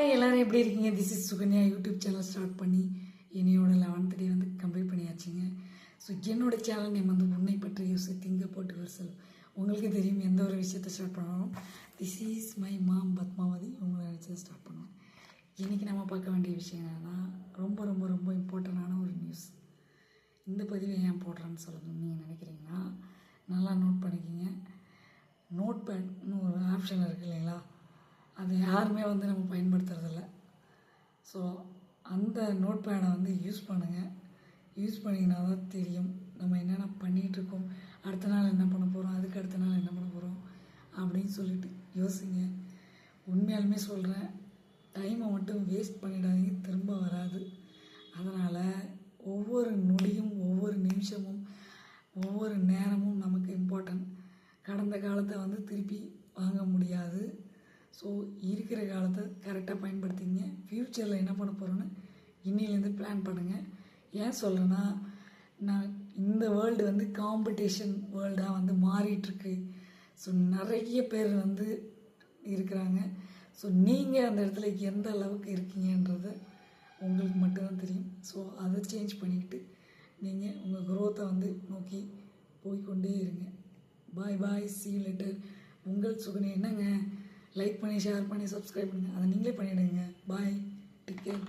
எல்லாரும் எப்படி இருக்கீங்க? This is Sukanya. YouTube channel start பண்ணி என்னையோட 11th டே வந்து கம்ப்ளீட் பண்ணியாச்சுங்க. ஸோ என்னோட சேனல் நேம் வந்து உன்னை பற்றி யூஸ் திங்க போட்டு வருசல். உங்களுக்கு தெரியும், எந்த ஒரு விஷயத்தை ஸ்டார்ட் பண்ணாலும் this is my mom Padmavathi உங்களை நினச்சதை ஸ்டார்ட் பண்ணுவேன். இன்றைக்கி நம்ம பார்க்க வேண்டிய விஷயம் என்னென்னா, ரொம்ப ரொம்ப ரொம்ப இம்பார்ட்டண்டான ஒரு நியூஸ். இந்த பதிவை ஏன் போடுறேன்னு சொல்லணும்னு நீங்கள் நினைக்கிறீங்கன்னா, நல்லா நோட் பண்ணிக்கிங்க. நோட் பேட்னு ஒரு ஆப்ஷன் இருக்குது இல்லைங்களா, அதை யாருமே வந்து நம்ம பயன்படுத்துறதில்ல. ஸோ அந்த நோட் பேடை வந்து யூஸ் பண்ணுங்கள். யூஸ் பண்ணிங்கன்னா தான் தெரியும் நம்ம என்னென்ன பண்ணிகிட்ருக்கோம், அடுத்த நாள் என்ன பண்ண போகிறோம், அதுக்கு அடுத்த நாள் என்ன பண்ண போகிறோம் அப்படின்னு சொல்லிட்டு யோசிங்க. உண்மையாலுமே சொல்கிறேன், டைமை மட்டும் வேஸ்ட் பண்ணிடாதீங்க, திரும்ப வராது. அதனால் ஒவ்வொரு நொடியும், ஒவ்வொரு நிமிஷமும், ஒவ்வொரு நேரமும் நமக்கு இம்பார்ட்டன்ட். கடந்த காலத்தை வந்து திருப்பி வாங்க முடியாது. ஸோ இருக்கிற காலத்தை கரெக்டாக பயன்படுத்திங்க. ஃப்யூச்சரில் என்ன பண்ண போகிறோன்னு இன்னிலேருந்து பிளான் பண்ணுங்கள். ஏன் சொல்கிறேன்னா, நான் இந்த வேர்ல்டு வந்து காம்படிஷன் வேர்ல்டாக வந்து மாறிட்டுருக்கு. ஸோ நிறைய பேர் வந்து இருக்கிறாங்க. ஸோ நீங்கள் அந்த இடத்துல எந்த அளவுக்கு இருக்கீங்கன்றது உங்களுக்கு மட்டும்தான் தெரியும். ஸோ அதை சேஞ்ச் பண்ணிக்கிட்டு நீங்கள் உங்கள் க்ரோத்தை வந்து நோக்கி போய்கொண்டே இருங்க. பாய் பாய், see you later. உங்கள் சுகனி. என்னங்க, லைக் பண்ணி, ஷேர் பண்ணி, சப்ஸ்கிரைப் பண்ணுங்கள். அதை நீங்களே பண்ணிவிடுங்க. பாய், டேக் கேர்.